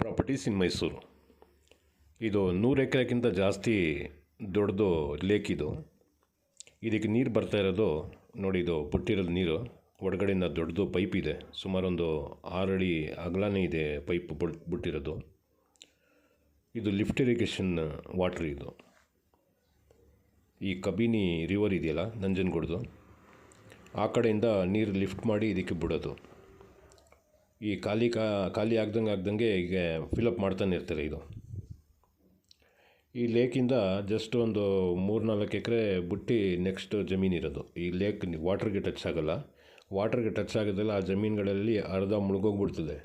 Properties ಇನ್ ಮೈಸೂರು. ಇದು 100 ಎಕರೆಗಿಂತ ಜಾಸ್ತಿ ದೊಡ್ಡದು ಲೇಕ್ ಇದು. ಇದಕ್ಕೆ ನೀರು ಬರ್ತಾ ಇರೋದು ನೋಡಿ, ಇದು ಬಿಟ್ಟಿರೋದು ನೀರು ಒಳಗಡೆಯಿಂದ ದೊಡ್ಡದು ಪೈಪ್ ಇದೆ, ಸುಮಾರು ಒಂದು 6 ಅಡಿ ಅಗಲನೇ ಇದೆ ಪೈಪ್ ಬಿಟ್ಟಿರೋದು. ಇದು ಲಿಫ್ಟ್ ಇರಿಗೇಷನ್ ವಾಟ್ರ್. ಇದು ಈ ಕಬಿನಿ ರಿವರ್ ಇದೆಯಲ್ಲ ನಂಜನಗೂಡ್ದು, ಆ ಕಡೆಯಿಂದ ನೀರು ಲಿಫ್ಟ್ ಮಾಡಿ ಇದಕ್ಕೆ ಬಿಡೋದು. ಈ ಖಾಲಿ ಆಗ್ದಂಗೆ ಈಗ ಫಿಲಪ್ ಮಾಡ್ತಾನೆ ಇರ್ತಾರೆ. ಇದು ಈ ಲೇಕಿಂದ ಜಸ್ಟ್ ಒಂದು 3-4 ಎಕರೆ ಬಿಟ್ಟು ನೆಕ್ಸ್ಟ್ ಜಮೀನಿರೋದು. ಈ ಲೇಕ್ ವಾಟ್ರಿಗೆ ಟಚ್ ಆಗೋಲ್ಲ. ವಾಟ್ರಿಗೆ ಟಚ್ ಆಗೋದಿಲ್ಲ, ಆ ಜಮೀನುಗಳಲ್ಲಿ ಅರ್ಧ ಮುಳುಗೋಗ್ಬಿಡ್ತದೆ.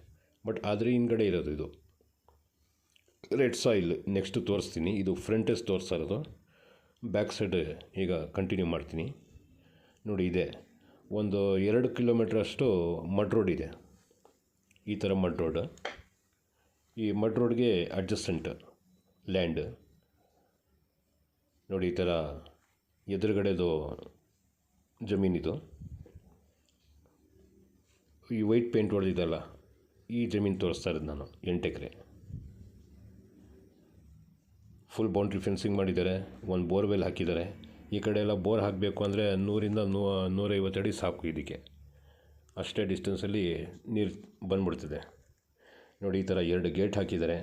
ಬಟ್ ಆದರೆ ಹಿಂದ್ಗಡೆ ಇರೋದು ಇದು ರೆಡ್ ಸಾಯಿಲ್. ನೆಕ್ಸ್ಟ್ ತೋರಿಸ್ತೀನಿ. ಇದು ಫ್ರಂಟೇಜ್ ತೋರಿಸ್ತಾ ಇರೋದು. ಬ್ಯಾಕ್ ಸೈಡ್ ಈಗ ಕಂಟಿನ್ಯೂ ಮಾಡ್ತೀನಿ. ನೋಡಿ, ಇದೆ ಒಂದು 2 ಕಿಲೋಮೀಟ್ರ್ ಅಷ್ಟು ಮಡ್ ರೋಡ್ ಇದೆ. ಈ ಥರ ಮಡ್ ರೋಡ್. ಈ ಮಡ್ ರೋಡ್ಗೆ ಅಡ್ಜಸ್ಟೆಂಟ್ ಲ್ಯಾಂಡ್ ನೋಡಿ. ಈ ಥರ ಎದುರುಗಡೆದು ಜಮೀನಿದು. ಈ ವೈಟ್ ಪೇಂಟ್ ಹೊಡೆದಿದ್ದಲ್ಲ, ಈ ಜಮೀನು ತೋರಿಸ್ತಾ ಇರೋದು ನಾನು. 8 ಎಕರೆ ಫುಲ್ ಬೌಂಡ್ರಿ ಫೆನ್ಸಿಂಗ್ ಮಾಡಿದ್ದಾರೆ. ಒಂದು ಬೋರ್ವೆಲ್ ಹಾಕಿದ್ದಾರೆ. ಈ ಕಡೆ ಎಲ್ಲ ಬೋರ್ ಹಾಕಬೇಕು ಅಂದರೆ 100-150 ಅಡಿ ಸಾಕು. ಇದಕ್ಕೆ ಅಷ್ಟೇ ಡಿಸ್ಟೆನ್ಸಲ್ಲಿ ನೀರು ಬಂದ್ಬಿಡ್ತದೆ. ನೋಡಿ, ಈ ಥರ 2 ಗೇಟ್ ಹಾಕಿದ್ದಾರೆ.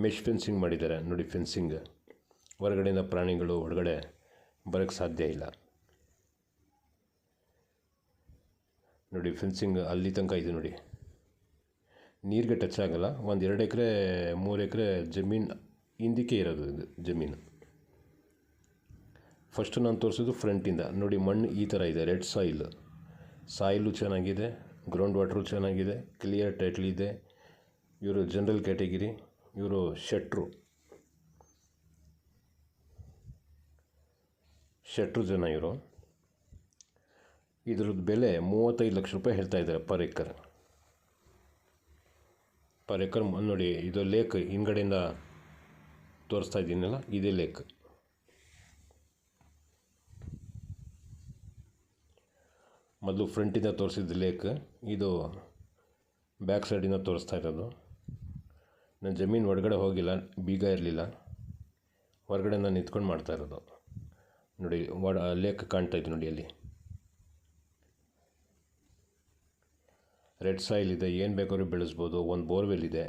ಮೆಶ್ ಫೆನ್ಸಿಂಗ್ ಮಾಡಿದ್ದಾರೆ ನೋಡಿ. ಫೆನ್ಸಿಂಗ್ ಹೊರಗಡೆಯಿಂದ ಪ್ರಾಣಿಗಳು ಒಳಗಡೆ ಬರೋಕ್ಕೆ ಸಾಧ್ಯ ಇಲ್ಲ ನೋಡಿ. ಫೆನ್ಸಿಂಗ್ ಅಲ್ಲಿ ತನಕ ಇದೆ ನೋಡಿ. ನೀರಿಗೆ ಟಚ್ ಆಗೋಲ್ಲ. ಒಂದು 2 ಎಕರೆ 3 ಎಕರೆ ಜಮೀನು ಹಿಂದಕ್ಕೆ ಇರೋದು ಇದು ಜಮೀನು. ಫಸ್ಟು ನಾನು ತೋರಿಸೋದು ಫ್ರಂಟಿಂದ ನೋಡಿ. ಮಣ್ಣು ಈ ಥರ ಇದೆ, ರೆಡ್ ಸಾಯಿಲು ಚೆನ್ನಾಗಿದೆ, ಗ್ರೌಂಡ್ ವಾಟ್ರು ಚೆನ್ನಾಗಿದೆ, ಕ್ಲಿಯರ್ ಟೈಟ್ಲ್ ಇದೆ. ಇವರು ಜನರಲ್ ಕ್ಯಾಟಗಿರಿ, ಇವರು ಶೆಟ್ರು ಜನ ಇವರು. ಇದ್ರದ್ದು ಬೆಲೆ 35 ಲಕ್ಷ ರೂಪಾಯಿ ಹೇಳ್ತಾ ಇದ್ದಾರೆ ಪರ್ ಎಕರ್. ನೋಡಿ. ಇದು ಲೇಕ್ ಹಿಂದ್ಗಡೆಯಿಂದ ತೋರಿಸ್ತಾ ಇದ್ದೀನಲ್ಲ, ಇದೇ ಲೇಕ್. ಮೊದಲು ಫ್ರಂಟಿಂದ ತೋರಿಸಿದ್ದು ಲೇಕ್, ಇದು ಬ್ಯಾಕ್ ಸೈಡಿಂದ ತೋರಿಸ್ತಾ ಇರೋದು. ನನ್ನ ಜಮೀನು ಒಳಗಡೆ ಹೋಗಿಲ್ಲ, ಬೀಗ ಇರಲಿಲ್ಲ, ಹೊರಗಡೆ ನಾನು ನಿಂತ್ಕೊಂಡು ಮಾಡ್ತಾ ಇರೋದು ನೋಡಿ. ಲೇಕ್ ಕಾಣ್ತಾ ಇತ್ತು ನೋಡಿ. ಅಲ್ಲಿ ರೆಡ್ ಸಾಯಿಲ್ ಇದೆ, ಏನು ಬೇಕಾದ್ರೂ ಬೆಳೆಸ್ಬೋದು. ಒಂದು ಬೋರ್ವೆಲ್ ಇದೆ.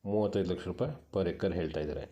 35 ಲಕ್ಷ ರೂಪಾಯಿ ಪರ್ ಎಕರ್ ಹೇಳ್ತಾ ಇದ್ದಾರೆ.